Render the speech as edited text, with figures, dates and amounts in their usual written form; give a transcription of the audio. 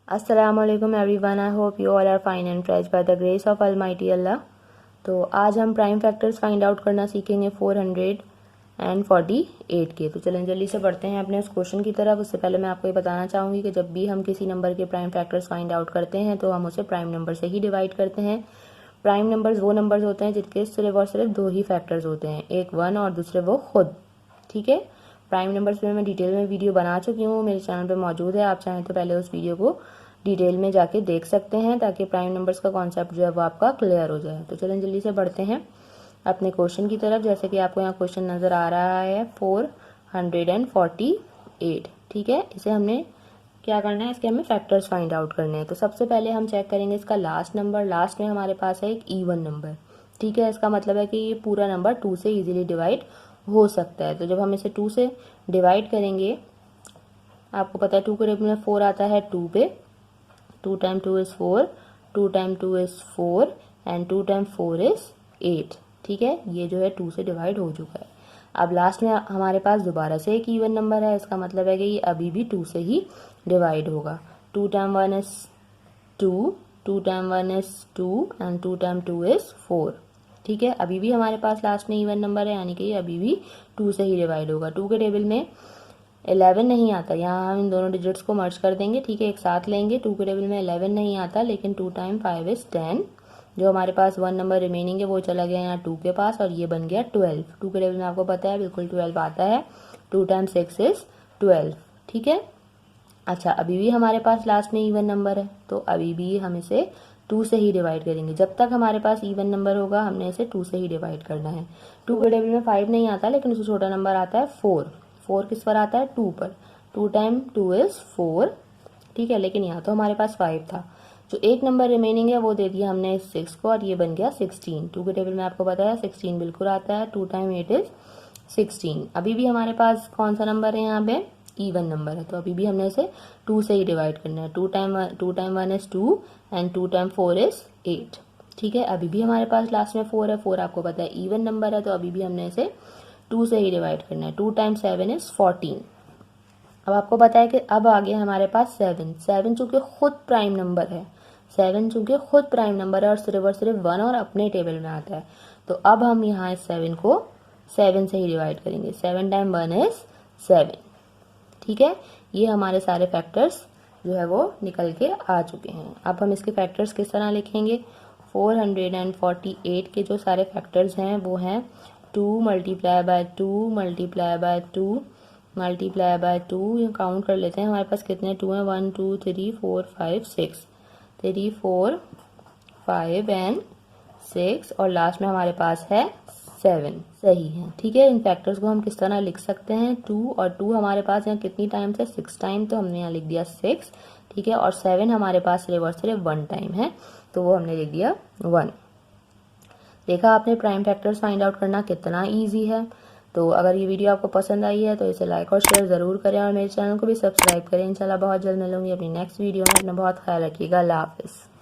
अस्सलाम वालेकुम everyone, I hope you all are fine and fresh by the grace of almighty Allah. तो आज हम प्राइम फैक्टर्स फाइंड आउट करना सीखेंगे 448 के। तो चलें जल्दी से बढ़ते हैं अपने उस क्वेश्चन की तरफ। उससे पहले मैं आपको ये बताना चाहूँगी कि जब भी हम किसी नंबर के प्राइम फैक्टर्स फाइंड आउट करते हैं तो हम उसे प्राइम नंबर से ही डिवाइड करते हैं। प्राइम नंबर्स वो नंबर्स होते हैं जिनके सिर्फ और सिर्फ दो ही फैक्टर्स होते हैं, एक 1 और दूसरे वो खुद। ठीक है, प्राइम नंबर्स पे मैं डिटेल में वीडियो बना चुकी हूँ, मेरे चैनल पे मौजूद है। आप चाहें तो पहले उस वीडियो को डिटेल में जाके देख सकते हैं ताकि प्राइम नंबर्स का कॉन्सेप्ट जो है वो आपका क्लियर हो जाए। तो चलें जल्दी से बढ़ते हैं अपने क्वेश्चन की तरफ। जैसे कि आपको यहाँ क्वेश्चन नज़र आ रहा है 448। ठीक है, इसे हमने क्या करना है, इसके हमें फैक्टर्स फाइंड आउट करने हैं। तो सबसे पहले हम चेक करेंगे इसका लास्ट नंबर। लास्ट में हमारे पास है एक इवन नंबर। ठीक है, इसका मतलब है कि ये पूरा नंबर 2 से इजीली डिवाइड हो सकता है। तो जब हम इसे 2 से डिवाइड करेंगे, आपको पता है 2 के टेबल में 4 आता है 2 पे। 2 time 2 is 4, 2 time 2 is 4 and 2 time 4 is 8। ठीक है, ये जो है 2 से डिवाइड हो चुका है। अब लास्ट में हमारे पास दोबारा से एक इवन नंबर है, इसका मतलब है कि ये अभी भी 2 से ही डिवाइड होगा। 2 time 1 is 2, 2 time 1 is 2 and 2 time 2 is 4। ठीक है, अभी भी हमारे पास लास्ट में इवन नंबर है, यानी कि ये अभी भी 2 से ही डिवाइड होगा। 2 के टेबल में 11 नहीं आता, यहाँ हम इन दोनों डिजिट्स को मर्ज कर देंगे। ठीक है, एक साथ लेंगे। 2 के टेबल में 11 नहीं आता, लेकिन 2 टाइम 5 इज 10। जो हमारे पास 1 नंबर रिमेनिंग है वो चला गया यहाँ 2 के पास और ये बन गया 12। 2 के टेबल में आपको पता है बिल्कुल 12 आता है। 2 टाइम 6 इज 12। ठीक है, अच्छा अभी भी हमारे पास लास्ट में इवन नंबर है, तो अभी भी हम इसे 2 से ही डिवाइड करेंगे। जब तक हमारे पास इवन नंबर होगा हमने इसे 2 से ही डिवाइड करना है। 2 के टेबल में 5 नहीं आता, लेकिन उससे छोटा नंबर आता है 4। 4 किस पर आता है, 2 पर। 2 टाइम 2 इज 4। ठीक है, लेकिन यहाँ तो हमारे पास 5 था। जो एक नंबर रिमेनिंग है वो दे दिया हमने इस 6 को और ये बन गया 16। 2 के टेबल में आपको पता है 16 बिल्कुल आता है। 2 टाइम 8 इज 16। अभी भी हमारे पास कौन सा नंबर है, यहाँ पे इवन नंबर है, तो अभी भी हमने इसे 2 से ही डिवाइड करना है। 2 time 1 is 2 and 2 time 4 is 8। ठीक है, अभी भी हमारे पास लास्ट में 4 है। 4 आपको पता है इवन नंबर है, तो अभी भी हमने इसे 2 से ही डिवाइड करना है। 2 टाइम 7 इज 14। अब आपको पता है कि अब आ गया हमारे पास 7। 7 चूंकि खुद प्राइम नंबर है, 7 चूंकि खुद प्राइम नंबर है और सिर्फ 1 और अपने टेबल में आता है, तो अब हम यहाँ इस 7 को 7 से ही डिवाइड करेंगे। 7 टाइम 1 इज 7। ठीक है, ये हमारे सारे फैक्टर्स जो है वो निकल के आ चुके हैं। अब हम इसके फैक्टर्स किस तरह लिखेंगे। 448 के जो सारे फैक्टर्स हैं वो हैं 2 multiply by 2 multiply by 2 multiply by 2। ये काउंट कर लेते हैं, हमारे पास कितने 2 हैं, 1 2 3 4 5 6। 3 4 5 एंड 6 और लास्ट में हमारे पास है 7। सही है। ठीक है, इन फैक्टर्स को हम किस तरह लिख सकते हैं, 2 और 2 हमारे पास यहाँ कितनी टाइम्स है, 6 टाइम, तो हमने यहाँ लिख दिया 6। ठीक है, और 7 हमारे पास सिर्फ और सिर्फ 1 टाइम है, तो वो हमने लिख दिया 1। देखा आपने, प्राइम फैक्टर्स फाइंड आउट करना कितना ईजी है। तो अगर ये वीडियो आपको पसंद आई है तो इसे लाइक और शेयर ज़रूर करें और मेरे चैनल को भी सब्सक्राइब करें। इंशाल्लाह बहुत जल्द मिलूंगी अपनी नेक्स्ट वीडियो में। अपना बहुत ख्याल रखिएगा। अल्लाह हाफिज़।